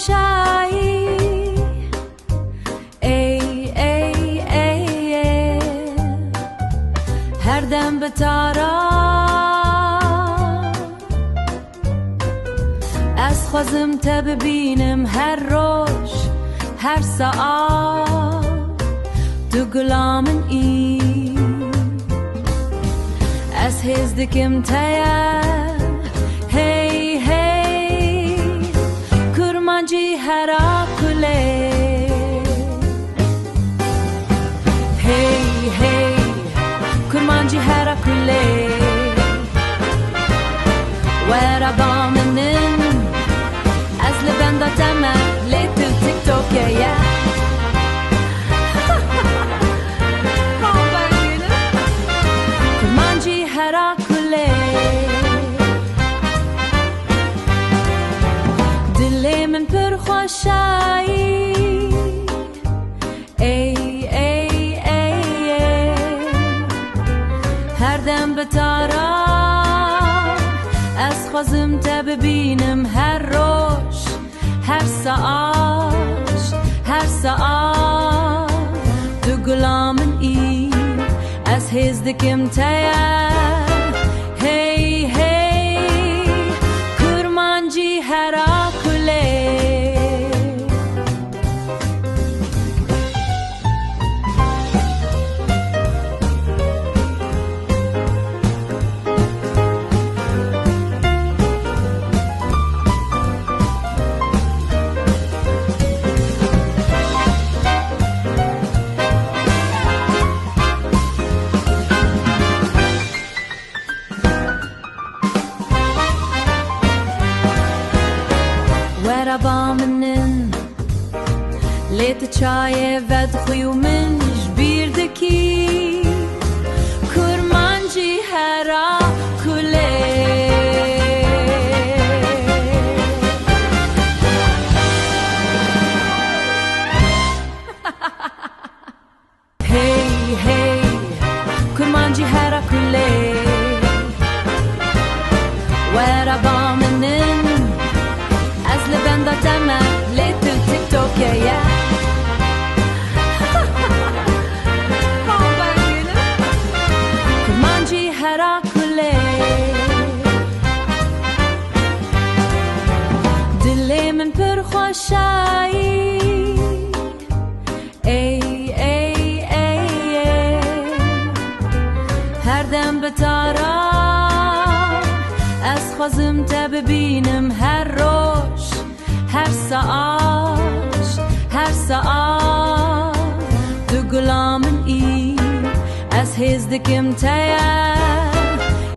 خوشایی ای ای ای هر دم به تارا از خوازم تا ببینم هر روز هر ساعت دو گلامن ای از هزدکم تایا هی هی کرمانجی هرا کله هی هی کرمانجی هرا کله ورا بامنن از لبندا تمه لیتل تیک توک یا کرمانجی هرا کله دل من پر خوشایی ای ای ای هر دم به تارا از خوازم تا ببینم هر روز هر ساعت دو گلامن ای از هزدکم تایا هی هی کرمانجی هرا کله بامنن لیت چای ود خیومنش بیردکی کرمانجی هرا کله هی هی کرمانجی هرا کله ورا بامنن لبندا تمه لیتل تیک توک یا کرمانجی هرا کله دل من پر خوشایی ای ای ای هر دم به تارا از خوازم تا ببینم هر روز هر ساعت دو گلامن ای از هزدکم تایا